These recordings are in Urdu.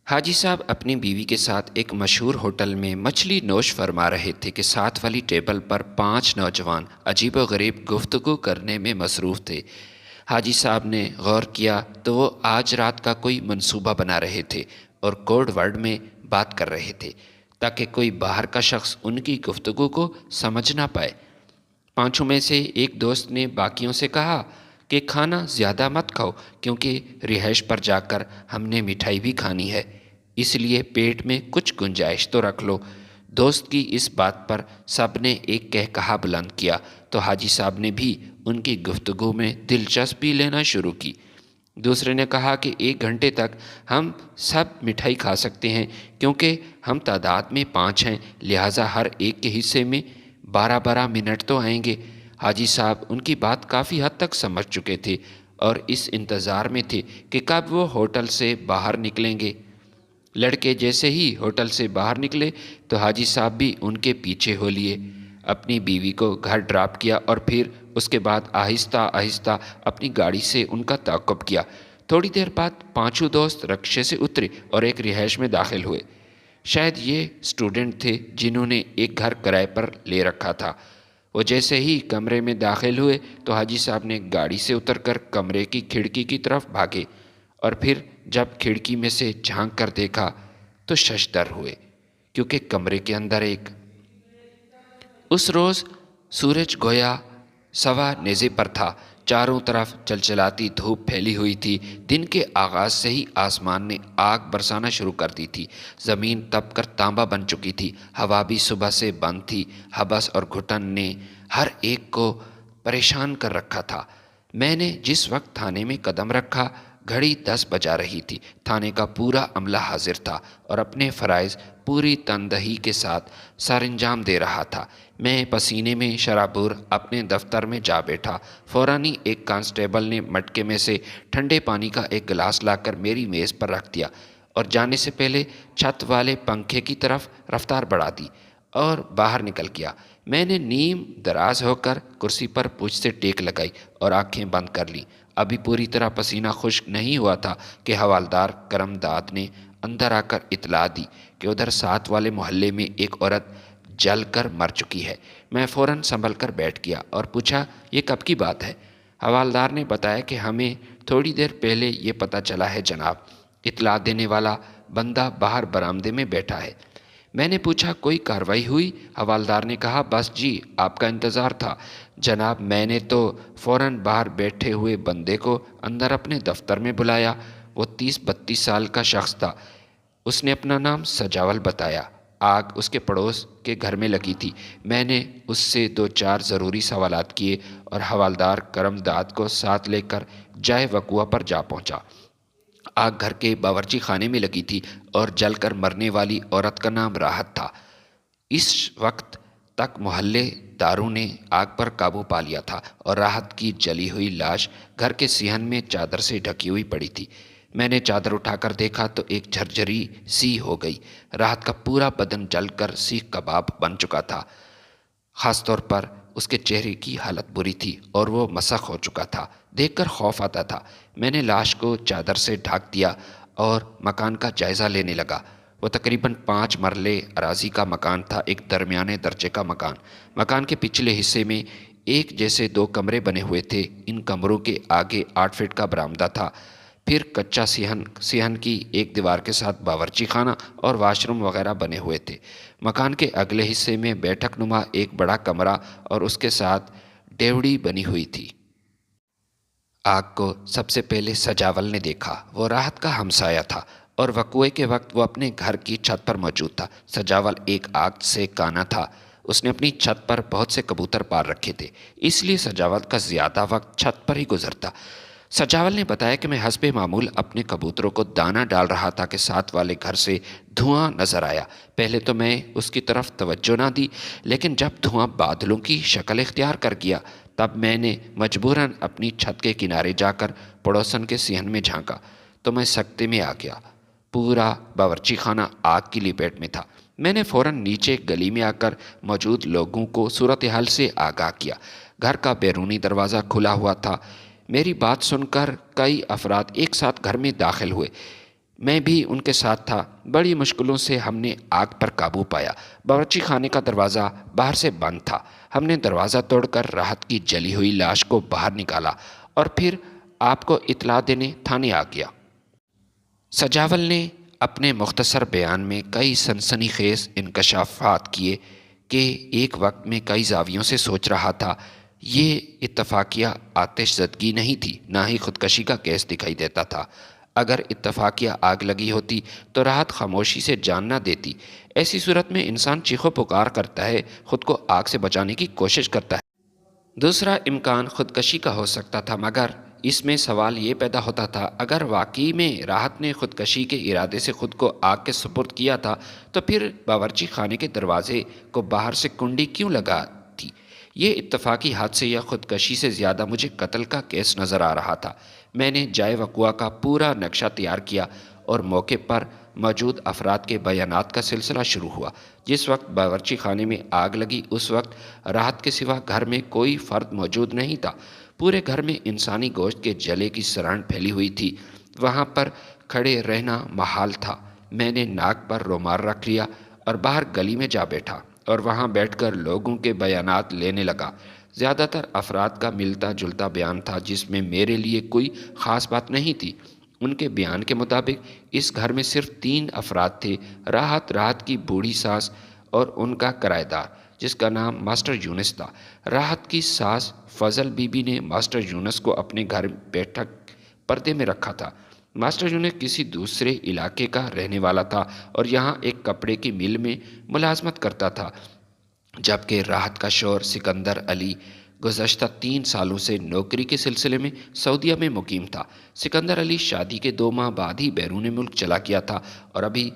حاجی صاحب اپنی بیوی کے ساتھ ایک مشہور ہوٹل میں مچھلی نوش فرما رہے تھے کہ ساتھ والی ٹیبل پر 5 نوجوان عجیب و غریب گفتگو کرنے میں مصروف تھے۔ حاجی صاحب نے غور کیا تو وہ آج رات کا کوئی منصوبہ بنا رہے تھے اور کوڈ ورڈ میں بات کر رہے تھے تاکہ کوئی باہر کا شخص ان کی گفتگو کو سمجھ نہ پائے۔ پانچوں میں سے ایک دوست نے باقیوں سے کہا کہ کھانا زیادہ مت کھاؤ کیونکہ رہائش پر جا کر ہم نے مٹھائی بھی کھانی ہے، اس لیے پیٹ میں کچھ گنجائش تو رکھ لو۔ دوست کی اس بات پر سب نے ایک کہا بلند کیا تو حاجی صاحب نے بھی ان کی گفتگو میں دلچسپی لینا شروع کی۔ دوسرے نے کہا کہ 1 گھنٹے تک ہم سب مٹھائی کھا سکتے ہیں کیونکہ ہم تعداد میں 5 ہیں، لہٰذا ہر ایک کے حصے میں 12 منٹ تو آئیں گے۔ حاجی صاحب ان کی بات کافی حد تک سمجھ چکے تھے اور اس انتظار میں تھے کہ کب وہ ہوٹل سے باہر نکلیں گے۔ لڑکے جیسے ہی ہوٹل سے باہر نکلے تو حاجی صاحب بھی ان کے پیچھے ہو لیے، اپنی بیوی کو گھر ڈراپ کیا اور پھر اس کے بعد آہستہ آہستہ اپنی گاڑی سے ان کا تعاقب کیا۔ تھوڑی دیر بعد پانچوں دوست رکشے سے اترے اور ایک رہائش میں داخل ہوئے۔ شاید یہ اسٹوڈنٹ تھے جنہوں نے ایک گھر کرائے پر لے رکھا تھا۔ وہ جیسے ہی کمرے میں داخل ہوئے تو حاجی صاحب نے گاڑی سے اتر کر کمرے کی کھڑکی کی طرف بھاگے اور پھر جب کھڑکی میں سے جھانک کر دیکھا تو ششدر ہوئے کیونکہ کمرے کے اندر اس روز سورج گویا سوا نیزے پر تھا۔ چاروں طرف چلچلاتی دھوپ پھیلی ہوئی تھی۔ دن کے آغاز سے ہی آسمان نے آگ برسانا شروع کر دی تھی۔ زمین تپ کر تانبا بن چکی تھی۔ ہوا بھی صبح سے بند تھی۔ حبس اور گھٹن نے ہر ایک کو پریشان کر رکھا تھا۔ میں نے جس وقت تھانے میں قدم رکھا گھڑی 10 بجا رہی تھی۔ تھانے کا پورا عملہ حاضر تھا اور اپنے فرائض پوری تندہی کے ساتھ سر انجام دے رہا تھا۔ میں پسینے میں شرابور اپنے دفتر میں جا بیٹھا۔ فوراً ہی ایک کانسٹیبل نے مٹکے میں سے ٹھنڈے پانی کا ایک گلاس لا کر میری میز پر رکھ دیا اور جانے سے پہلے چھت والے پنکھے کی طرف رفتار بڑھا دی اور باہر نکل گیا۔ میں نے نیم دراز ہو کر کرسی پر پوچھ سے ٹیک لگائی اور آنکھیں بند کر لیں۔ ابھی پوری طرح پسینہ خشک نہیں ہوا تھا کہ حوالدار کرم داد نے اندر آ کر اطلاع دی کہ ادھر ساتھ والے محلے میں ایک عورت جل کر مر چکی ہے۔ میں فوراً سنبھل کر بیٹھ گیا اور پوچھا یہ کب کی بات ہے؟ حوالدار نے بتایا کہ ہمیں تھوڑی دیر پہلے یہ پتہ چلا ہے جناب۔ اطلاع دینے والا بندہ باہر برآمدے میں بیٹھا ہے۔ میں نے پوچھا کوئی کارروائی ہوئی؟ حوالدار نے کہا بس جی آپ کا انتظار تھا جناب۔ میں نے تو فوراً باہر بیٹھے ہوئے بندے کو اندر اپنے دفتر میں بلایا۔ وہ 30-32 سال کا شخص تھا۔ اس نے اپنا نام سجاول بتایا۔ آگ اس کے پڑوس کے گھر میں لگی تھی۔ میں نے اس سے 2-4 ضروری سوالات کیے اور حوالدار کرم داد کو ساتھ لے کر جائے وقوع پر جا پہنچا۔ آگ گھر کے باورچی خانے میں لگی تھی اور جل کر مرنے والی عورت کا نام راحت تھا۔ اس وقت تک محلے داروں نے آگ پر قابو پا لیا تھا اور راحت کی جلی ہوئی لاش گھر کے صحن میں چادر سے ڈھکی ہوئی پڑی تھی۔ میں نے چادر اٹھا کر دیکھا تو ایک جھرجھری سی ہو گئی۔ راحت کا پورا بدن جل کر سیخ کباب بن چکا تھا۔ خاص طور پر اس کے چہرے کی حالت بری تھی اور وہ مسخ ہو چکا تھا۔ دیکھ کر خوف آتا تھا۔ میں نے لاش کو چادر سے ڈھانک دیا اور مکان کا جائزہ لینے لگا۔ وہ تقریباً 5 مرلے اراضی کا مکان تھا، ایک درمیانے درجے کا مکان۔ مکان کے پچھلے حصے میں ایک جیسے 2 کمرے بنے ہوئے تھے۔ ان کمروں کے آگے 8 فٹ کا برآمدہ تھا، پھر کچا صحن کی ایک دیوار کے ساتھ باورچی خانہ اور واش روم وغیرہ بنے ہوئے تھے۔ مکان کے اگلے حصے میں بیٹھک نما ایک بڑا کمرہ اور اس کے ساتھ ڈیوڑی بنی ہوئی تھی۔ آگ کو سب سے پہلے سجاول نے دیکھا۔ وہ راحت کا ہمسایہ تھا اور وقوعے کے وقت وہ اپنے گھر کی چھت پر موجود تھا۔ سجاول ایک آگ سے کانا تھا۔ اس نے اپنی چھت پر بہت سے کبوتر پال رکھے تھے، اس لیے سجاول کا زیادہ وقت چھت پر ہی گزرتا۔ سجاول نے بتایا کہ میں حسب معمول اپنے کبوتروں کو دانہ ڈال رہا تھا کہ ساتھ والے گھر سے دھواں نظر آیا۔ پہلے تو میں اس کی طرف توجہ نہ دی، لیکن جب دھواں بادلوں کی شکل اختیار کر گیا تب میں نے مجبوراً اپنی چھت کے کنارے جا کر پڑوسن کے صحن میں جھانکا تو میں سکتے میں آ گیا۔ پورا باورچی خانہ آگ کی لپیٹ میں تھا۔ میں نے فوراً نیچے گلی میں آ کر موجود لوگوں کو صورتحال سے آگاہ کیا۔ گھر کا بیرونی دروازہ کھلا ہوا تھا۔ میری بات سن کر کئی افراد ایک ساتھ گھر میں داخل ہوئے۔ میں بھی ان کے ساتھ تھا۔ بڑی مشکلوں سے ہم نے آگ پر قابو پایا۔ باورچی خانے کا دروازہ باہر سے بند تھا۔ ہم نے دروازہ توڑ کر راحت کی جلی ہوئی لاش کو باہر نکالا اور پھر آپ کو اطلاع دینے تھانے آ گیا۔ سجاول نے اپنے مختصر بیان میں کئی سنسنی خیز انکشافات کیے کہ ایک وقت میں کئی زاویوں سے سوچ رہا تھا۔ یہ اتفاقیہ آتش زدگی نہیں تھی، نہ ہی خودکشی کا کیس دکھائی دیتا تھا۔ اگر اتفاقیہ آگ لگی ہوتی تو راحت خاموشی سے جان نہ دیتی۔ ایسی صورت میں انسان چیخو پکار کرتا ہے، خود کو آگ سے بچانے کی کوشش کرتا ہے۔ دوسرا امکان خودکشی کا ہو سکتا تھا، مگر اس میں سوال یہ پیدا ہوتا تھا، اگر واقعی میں راحت نے خودکشی کے ارادے سے خود کو آگ کے سپرد کیا تھا تو پھر باورچی خانے کے دروازے کو باہر سے کنڈی کیوں لگا تھی؟ یہ اتفاقی حادثے یا خودکشی سے زیادہ مجھے قتل کا کیس نظر آ رہا تھا۔ میں نے جائے وقوع کا پورا نقشہ تیار کیا اور موقع پر موجود افراد کے بیانات کا سلسلہ شروع ہوا۔ جس وقت باورچی خانے میں آگ لگی اس وقت راحت کے سوا گھر میں کوئی فرد موجود نہیں تھا۔ پورے گھر میں انسانی گوشت کے جلے کی سران پھیلی ہوئی تھی۔ وہاں پر کھڑے رہنا محال تھا۔ میں نے ناک پر رومال رکھ لیا اور باہر گلی میں جا بیٹھا اور وہاں بیٹھ کر لوگوں کے بیانات لینے لگا۔ زیادہ تر افراد کا ملتا جلتا بیان تھا، جس میں میرے لیے کوئی خاص بات نہیں تھی۔ ان کے بیان کے مطابق اس گھر میں صرف 3 افراد تھے: راحت کی بوڑھی ساس اور ان کا کرایہ دار جس کا نام ماسٹر یونس تھا۔ راحت کی ساس فضل بی بی نے ماسٹر یونس کو اپنے گھر بیٹھک پردے میں رکھا تھا۔ ماسٹر یونس کسی دوسرے علاقے کا رہنے والا تھا اور یہاں ایک کپڑے کی مل میں ملازمت کرتا تھا، جبکہ راحت کا شوہر سکندر علی گزشتہ 3 سالوں سے نوکری کے سلسلے میں سعودیہ میں مقیم تھا۔ سکندر علی شادی کے 2 ماہ بعد ہی بیرون ملک چلا گیا تھا اور ابھی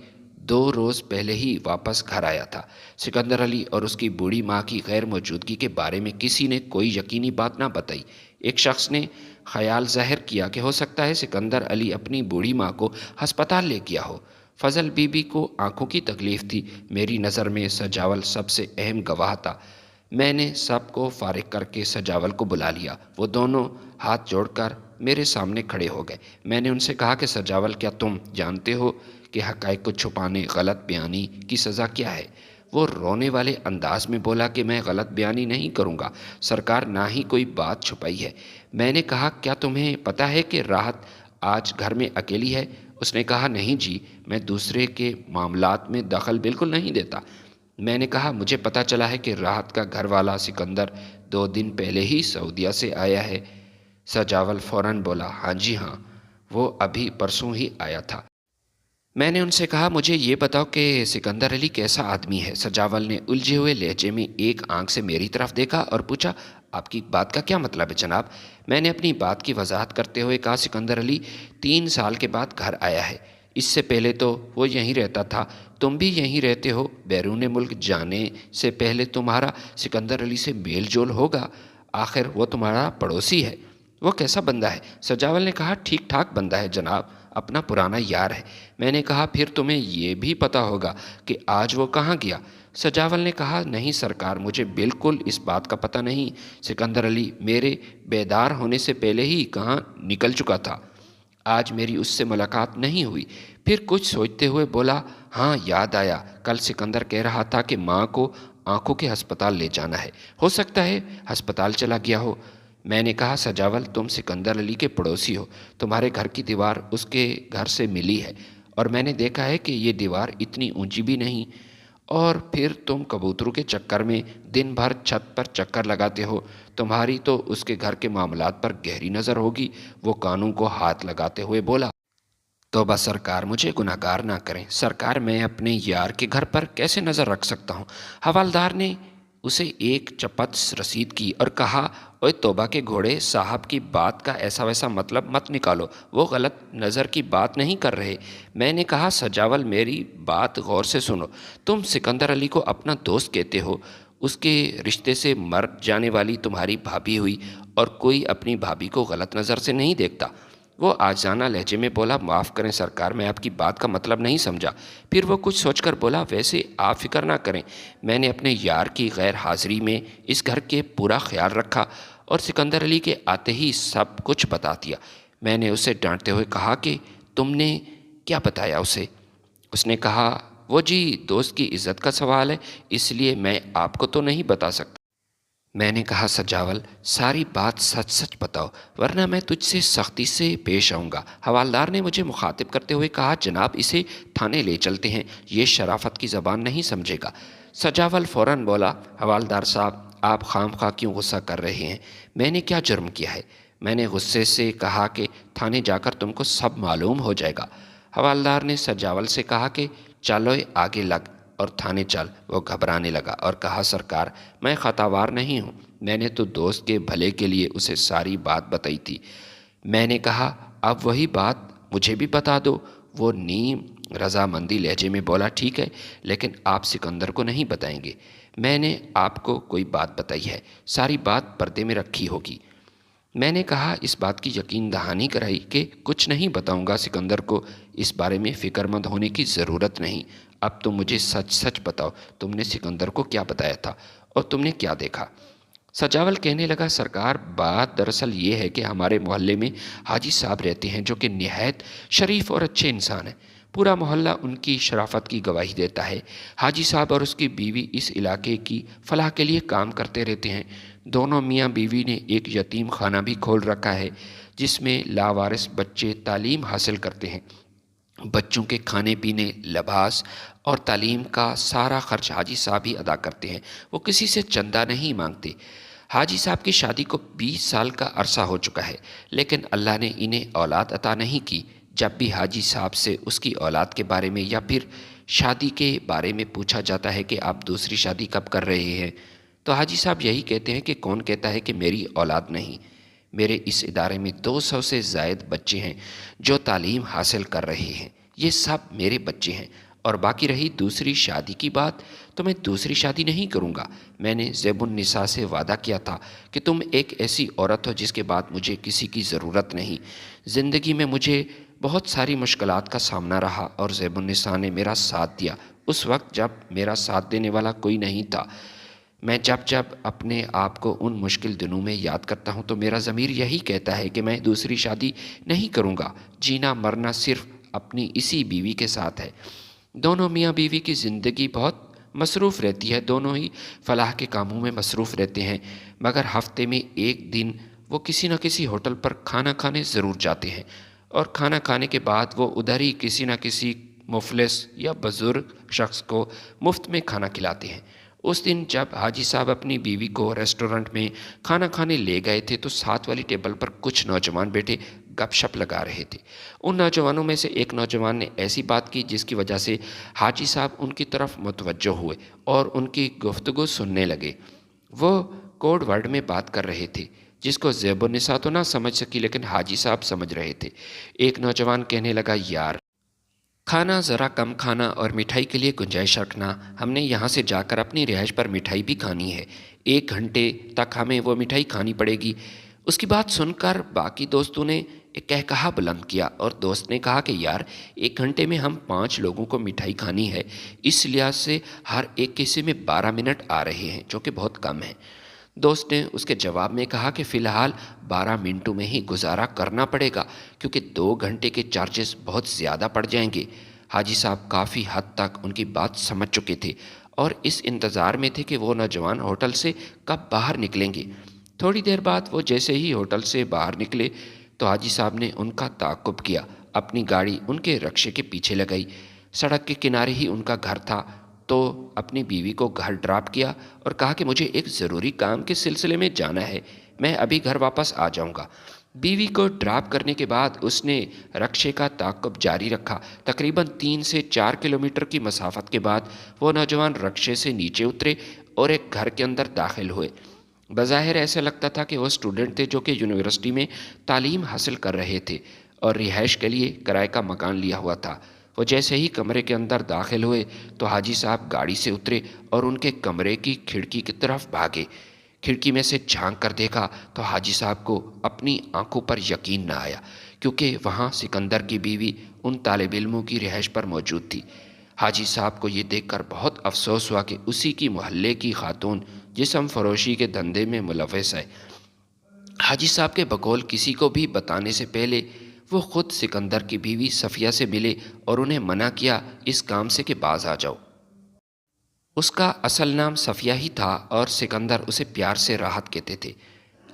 2 روز پہلے ہی واپس گھر آیا تھا۔ سکندر علی اور اس کی بوڑھی ماں کی غیر موجودگی کے بارے میں کسی نے کوئی یقینی بات نہ بتائی۔ ایک شخص نے خیال ظاہر کیا کہ ہو سکتا ہے سکندر علی اپنی بوڑھی ماں کو ہسپتال لے گیا ہو۔ فضل بی بی کو آنکھوں کی تکلیف تھی۔ میری نظر میں سجاول سب سے اہم گواہ تھا۔ میں نے سب کو فارغ کر کے سجاول کو بلا لیا۔ وہ دونوں ہاتھ جوڑ کر میرے سامنے کھڑے ہو گئے۔ میں نے ان سے کہا کہ سجاول، کیا تم جانتے ہو کہ حقائق کو چھپانے، غلط بیانی کی سزا کیا ہے؟ وہ رونے والے انداز میں بولا کہ میں غلط بیانی نہیں کروں گا سرکار، نہ ہی کوئی بات چھپائی ہے۔ میں نے کہا، کیا تمہیں پتہ ہے کہ راحت آج گھر میں اکیلی ہے؟ اس نے کہا، نہیں جی، میں دوسرے کے معاملات میں دخل بالکل نہیں دیتا۔ میں نے کہا، مجھے پتہ چلا ہے کہ راحت کا گھر والا سکندر 2 دن پہلے ہی سعودیہ سے آیا ہے۔ سجاول فوراً بولا، ہاں جی ہاں، وہ ابھی پرسوں ہی آیا تھا۔ میں نے ان سے کہا، مجھے یہ بتاؤ کہ سکندر علی کیسا آدمی ہے؟ سجاول نے الجھے ہوئے لہجے میں ایک آنکھ سے میری طرف دیکھا اور پوچھا، آپ کی بات کا کیا مطلب ہے جناب؟ میں نے اپنی بات کی وضاحت کرتے ہوئے کہا، سکندر علی 3 سال کے بعد گھر آیا ہے۔ اس سے پہلے تو وہ یہیں رہتا تھا، تم بھی یہیں رہتے ہو۔ بیرون ملک جانے سے پہلے تمہارا سکندر علی سے میل جول ہوگا، آخر وہ تمہارا پڑوسی ہے۔ وہ کیسا بندہ ہے؟ سجاول نے کہا، ٹھیک ٹھاک بندہ ہے جناب، اپنا پرانا یار ہے۔ میں نے کہا، پھر تمہیں یہ بھی پتہ ہوگا کہ آج وہ کہاں گیا؟ سجاول نے کہا، نہیں سرکار، مجھے بالکل اس بات کا پتہ نہیں۔ سکندر علی میرے بیدار ہونے سے پہلے ہی کہاں نکل چکا تھا۔ آج میری اس سے ملاقات نہیں ہوئی۔ پھر کچھ سوچتے ہوئے بولا، ہاں یاد آیا، کل سکندر کہہ رہا تھا کہ ماں کو آنکھوں کے ہسپتال لے جانا ہے، ہو سکتا ہے ہسپتال چلا گیا ہو۔ میں نے کہا، سجاول، تم سکندر علی کے پڑوسی ہو، تمہارے گھر کی دیوار اس کے گھر سے ملی ہے اور میں نے دیکھا ہے کہ یہ دیوار اتنی اونچی بھی نہیں، اور پھر تم کبوتروں کے چکر میں دن بھر چھت پر چکر لگاتے ہو، تمہاری تو اس کے گھر کے معاملات پر گہری نظر ہوگی۔ وہ کانوں کو ہاتھ لگاتے ہوئے بولا، توبہ سرکار، مجھے گناہگار نہ کریں سرکار، میں اپنے یار کے گھر پر کیسے نظر رکھ سکتا ہوں؟ حوالدار نے اسے ایک چپت رسید کی اور کہا، اوے توبہ کے گھوڑے، صاحب کی بات کا ایسا ویسا مطلب مت نکالو، وہ غلط نظر کی بات نہیں کر رہے۔ میں نے کہا، سجاول، میری بات غور سے سنو، تم سکندر علی کو اپنا دوست کہتے ہو، اس کے رشتے سے مر جانے والی تمہاری بھابھی ہوئی اور کوئی اپنی بھابھی کو غلط نظر سے نہیں دیکھتا۔ وہ عاجزانہ لہجے میں بولا، معاف کریں سرکار، میں آپ کی بات کا مطلب نہیں سمجھا۔ پھر وہ کچھ سوچ کر بولا، ویسے آپ فکر نہ کریں، میں نے اپنے یار کی غیر حاضری میں اس گھر کے پورا خیال رکھا اور سکندر علی کے آتے ہی سب کچھ بتا دیا۔ میں نے اسے ڈانٹتے ہوئے کہا کہ تم نے کیا بتایا اسے؟ اس نے کہا، وہ جی دوست کی عزت کا سوال ہے، اس لیے میں آپ کو تو نہیں بتا سکتا۔ میں نے کہا، سجاول ساری بات سچ سچ بتاؤ ورنہ میں تجھ سے سختی سے پیش آؤں گا۔ حوالدار نے مجھے مخاطب کرتے ہوئے کہا، جناب اسے تھانے لے چلتے ہیں، یہ شرافت کی زبان نہیں سمجھے گا۔ سجاول فوراً بولا، حوالدار صاحب آپ خام خواہ کیوں غصہ کر رہے ہیں؟ میں نے کیا جرم کیا ہے؟ میں نے غصے سے کہا کہ تھانے جا کر تم کو سب معلوم ہو جائے گا۔ حوالدار نے سجاول سے کہا کہ چلو آگے لگ اور تھانے چل۔ وہ گھبرانے لگا اور کہا، سرکار میں خطاوار نہیں ہوں، میں نے تو دوست کے بھلے کے لیے اسے ساری بات بتائی تھی۔ میں نے کہا، اب وہی بات مجھے بھی بتا دو۔ وہ نیم رضامندی لہجے میں بولا، ٹھیک ہے، لیکن آپ سکندر کو نہیں بتائیں گے۔ میں نے آپ کو کوئی بات بتائی ہے، ساری بات پردے میں رکھی ہوگی۔ میں نے کہا، اس بات کی یقین دہانی کرائی کہ کچھ نہیں بتاؤں گا سکندر کو، اس بارے میں فکر مند ہونے کی ضرورت نہیں۔ اب تم مجھے سچ سچ بتاؤ، تم نے سکندر کو کیا بتایا تھا اور تم نے کیا دیکھا؟ سجاول کہنے لگا، سرکار بات دراصل یہ ہے کہ ہمارے محلے میں حاجی صاحب رہتے ہیں جو کہ نہایت شریف اور اچھے انسان ہیں۔ پورا محلہ ان کی شرافت کی گواہی دیتا ہے۔ حاجی صاحب اور اس کی بیوی اس علاقے کی فلاح کے لیے کام کرتے رہتے ہیں۔ دونوں میاں بیوی نے ایک یتیم خانہ بھی کھول رکھا ہے جس میں لاوارث بچے تعلیم حاصل کرتے ہیں۔ بچوں کے کھانے پینے، لباس اور تعلیم کا سارا خرچ حاجی صاحب ہی ادا کرتے ہیں، وہ کسی سے چندہ نہیں مانگتے۔ حاجی صاحب کی شادی کو 20 سال کا عرصہ ہو چکا ہے، لیکن اللہ نے انہیں اولاد عطا نہیں کی۔ جب بھی حاجی صاحب سے اس کی اولاد کے بارے میں یا پھر شادی کے بارے میں پوچھا جاتا ہے کہ آپ دوسری شادی کب کر رہے ہیں، تو حاجی صاحب یہی کہتے ہیں کہ کون کہتا ہے کہ میری اولاد نہیں۔ میرے اس ادارے میں 200 سے زائد بچے ہیں جو تعلیم حاصل کر رہے ہیں، یہ سب میرے بچے ہیں۔ اور باقی رہی دوسری شادی کی بات، تو میں دوسری شادی نہیں کروں گا۔ میں نے زیب النساء سے وعدہ کیا تھا کہ تم ایک ایسی عورت ہو جس کے بعد مجھے کسی کی ضرورت نہیں۔ زندگی میں مجھے بہت ساری مشکلات کا سامنا رہا اور زیب النساء نے میرا ساتھ دیا اس وقت جب میرا ساتھ دینے والا کوئی نہیں تھا۔ میں جب اپنے آپ کو ان مشکل دنوں میں یاد کرتا ہوں تو میرا ضمیر یہی کہتا ہے کہ میں دوسری شادی نہیں کروں گا۔ جینا مرنا صرف اپنی اسی بیوی کے ساتھ ہے۔ دونوں میاں بیوی کی زندگی بہت مصروف رہتی ہے، دونوں ہی فلاح کے کاموں میں مصروف رہتے ہیں، مگر ہفتے میں ایک دن وہ کسی نہ کسی ہوٹل پر کھانا کھانے ضرور جاتے ہیں، اور کھانا کھانے کے بعد وہ ادھر ہی کسی نہ کسی مفلس یا بزرگ شخص کو مفت میں کھانا کھلاتے ہیں۔ اس دن جب حاجی صاحب اپنی بیوی کو ریسٹورنٹ میں کھانا کھانے لے گئے تھے تو ساتھ والی ٹیبل پر کچھ نوجوان بیٹھے گپ شپ لگا رہے تھے۔ ان نوجوانوں میں سے ایک نوجوان نے ایسی بات کی جس کی وجہ سے حاجی صاحب ان کی طرف متوجہ ہوئے اور ان کی گفتگو سننے لگے۔ وہ کوڈ ورڈ میں بات کر رہے تھے جس کو زیب النساء تو نہ سمجھ سکی لیکن حاجی صاحب سمجھ رہے تھے۔ ایک نوجوان کہنے لگا، یار کھانا ذرا کم کھانا اور مٹھائی کے لیے گنجائش رکھنا، ہم نے یہاں سے جا کر اپنی رہائش پر مٹھائی بھی کھانی ہے، 1 گھنٹے تک ہمیں وہ مٹھائی کھانی پڑے گی۔ اس کی بات سن کر باقی دوستوں نے ایک کہا بلند کیا اور دوست نے کہا کہ یار 1 گھنٹے میں ہم 5 لوگوں کو مٹھائی کھانی ہے، اس لحاظ سے ہر ایک کے حصے میں 12 منٹ آ رہے ہیں جو کہ بہت کم ہے۔ دوست نے اس کے جواب میں کہا کہ فی الحال 12 منٹوں میں ہی گزارا کرنا پڑے گا کیونکہ 2 گھنٹے کے چارجز بہت زیادہ پڑ جائیں گے۔ حاجی صاحب کافی حد تک ان کی بات سمجھ چکے تھے اور اس انتظار میں تھے کہ وہ نوجوان ہوٹل سے کب باہر نکلیں گے۔ تھوڑی دیر بعد وہ جیسے ہی ہوٹل سے باہر نکلے تو حاجی صاحب نے ان کا تعاقب کیا، اپنی گاڑی ان کے رکشے کے پیچھے لگائی۔ سڑک کے کنارے ہی ان کا گھر تھا تو اپنی بیوی کو گھر ڈراپ کیا اور کہا کہ مجھے ایک ضروری کام کے سلسلے میں جانا ہے، میں ابھی گھر واپس آ جاؤں گا۔ بیوی کو ڈراپ کرنے کے بعد اس نے رکشے کا تعاقب جاری رکھا۔ تقریباً 3 سے 4 کلومیٹر کی مسافت کے بعد وہ نوجوان رکشے سے نیچے اترے اور ایک گھر کے اندر داخل ہوئے۔ بظاہر ایسا لگتا تھا کہ وہ اسٹوڈنٹ تھے جو کہ یونیورسٹی میں تعلیم حاصل کر رہے تھے اور رہائش کے لیے کرائے کا مکان لیا ہوا تھا۔ وہ جیسے ہی کمرے کے اندر داخل ہوئے تو حاجی صاحب گاڑی سے اترے اور ان کے کمرے کی کھڑکی کی طرف بھاگے۔ کھڑکی میں سے جھانک کر دیکھا تو حاجی صاحب کو اپنی آنکھوں پر یقین نہ آیا کیونکہ وہاں سکندر کی بیوی ان طالب علموں کی رہائش پر موجود تھی۔ حاجی صاحب کو یہ دیکھ کر بہت افسوس ہوا کہ اسی کی محلے کی خاتون جسم فروشی کے دھندے میں ملوث ہے۔ حاجی صاحب کے بقول کسی کو بھی بتانے سے پہلے وہ خود سکندر کی بیوی صفیہ سے ملے اور انہیں منع کیا اس کام سے کہ باز آ جاؤ۔ اس کا اصل نام صفیہ ہی تھا اور سکندر اسے پیار سے راحت کہتے تھے۔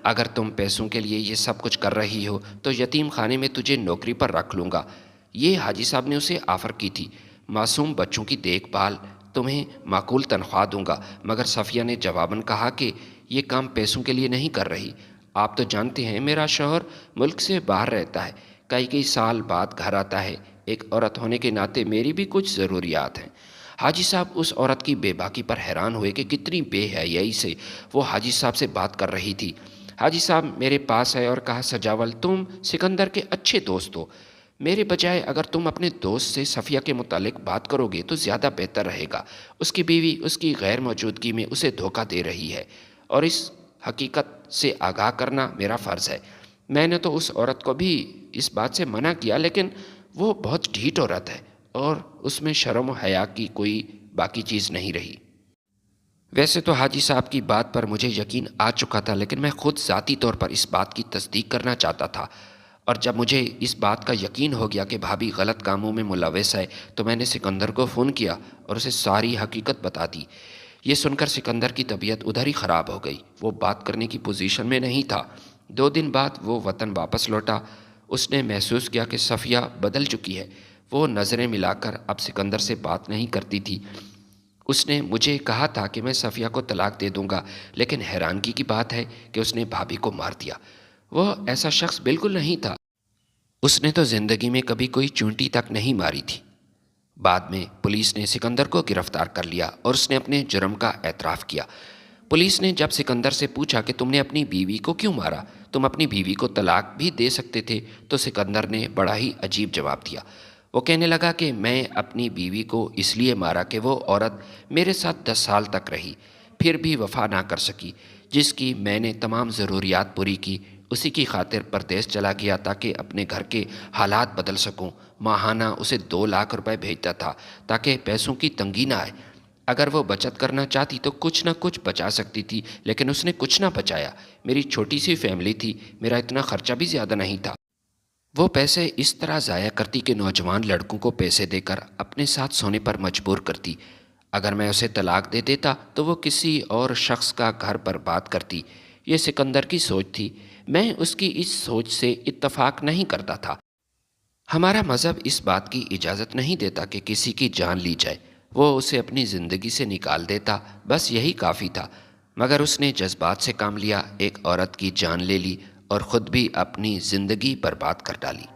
اگر تم پیسوں کے لیے یہ سب کچھ کر رہی ہو تو یتیم خانے میں تجھے نوکری پر رکھ لوں گا، یہ حاجی صاحب نے اسے آفر کی تھی۔ معصوم بچوں کی دیکھ بھال، تمہیں معقول تنخواہ دوں گا۔ مگر صفیہ نے جواباً کہا کہ یہ کام پیسوں کے لیے نہیں کر رہی۔ آپ تو جانتے ہیں میرا شوہر ملک سے باہر رہتا ہے، کئی سال بعد گھر آتا ہے، ایک عورت ہونے کے ناطے میری بھی کچھ ضروریات ہیں۔ حاجی صاحب اس عورت کی بے باکی پر حیران ہوئے کہ کتنی بے حیائی سے وہ حاجی صاحب سے بات کر رہی تھی۔ حاجی صاحب میرے پاس آئے اور کہا، سجاول تم سکندر کے اچھے دوست ہو، میرے بجائے اگر تم اپنے دوست سے صفیہ کے متعلق بات کرو گے تو زیادہ بہتر رہے گا۔ اس کی بیوی اس کی غیر موجودگی میں اسے دھوکہ دے رہی ہے اور اس حقیقت سے آگاہ کرنا میرا فرض ہے۔ میں نے تو اس عورت کو بھی اس بات سے منع کیا، لیکن وہ بہت ڈھیٹ عورت ہے اور اس میں شرم و حیا کی کوئی باقی چیز نہیں رہی۔ ویسے تو حاجی صاحب کی بات پر مجھے یقین آ چکا تھا، لیکن میں خود ذاتی طور پر اس بات کی تصدیق کرنا چاہتا تھا، اور جب مجھے اس بات کا یقین ہو گیا کہ بھابھی غلط کاموں میں ملوث ہے تو میں نے سکندر کو فون کیا اور اسے ساری حقیقت بتا دی۔ یہ سن کر سکندر کی طبیعت ادھر ہی خراب ہو گئی، وہ بات کرنے کی پوزیشن میں نہیں تھا۔ 2 دن بعد وہ وطن واپس لوٹا۔ اس نے محسوس کیا کہ صفیہ بدل چکی ہے۔ وہ نظریں ملا کر اب سکندر سے بات نہیں کرتی تھی۔ اس نے مجھے کہا تھا کہ میں صفیہ کو طلاق دے دوں گا، لیکن حیرانگی کی بات ہے کہ اس نے بھابھی کو مار دیا۔ وہ ایسا شخص بالکل نہیں تھا، اس نے تو زندگی میں کبھی کوئی چونٹی تک نہیں ماری تھی۔ بعد میں پولیس نے سکندر کو گرفتار کر لیا اور اس نے اپنے جرم کا اعتراف کیا۔ پولیس نے جب سکندر سے پوچھا کہ تم نے اپنی بیوی کو کیوں مارا، تم اپنی بیوی کو طلاق بھی دے سکتے تھے، تو سکندر نے بڑا ہی عجیب جواب دیا۔ وہ کہنے لگا کہ میں اپنی بیوی کو اس لیے مارا کہ وہ عورت میرے ساتھ 10 سال تک رہی، پھر بھی وفا نہ کر سکی، جس کی میں نے تمام ضروریات پوری کی، اسی کی خاطر پردیس چلا گیا تاکہ اپنے گھر کے حالات بدل سکوں۔ ماہانہ اسے 2 لاکھ روپے بھیجتا تھا تاکہ پیسوں کی تنگی نہ آئے۔ اگر وہ بچت کرنا چاہتی تو کچھ نہ کچھ بچا سکتی تھی، لیکن اس نے کچھ نہ بچایا۔ میری چھوٹی سی فیملی تھی، میرا اتنا خرچہ بھی زیادہ نہیں تھا۔ وہ پیسے اس طرح ضائع کرتی کہ نوجوان لڑکوں کو پیسے دے کر اپنے ساتھ سونے پر مجبور کرتی۔ اگر میں اسے طلاق دے دیتا تو وہ کسی اور شخص کا گھر برباد کرتی۔ یہ سکندر کی سوچ تھی، میں اس کی اس سوچ سے اتفاق نہیں کرتا تھا۔ ہمارا مذہب اس بات کی اجازت نہیں دیتا کہ کسی کی جان لی جائے، وہ اسے اپنی زندگی سے نکال دیتا، بس یہی کافی تھا۔ مگر اس نے جذبات سے کام لیا، ایک عورت کی جان لے لی اور خود بھی اپنی زندگی برباد کر ڈالی۔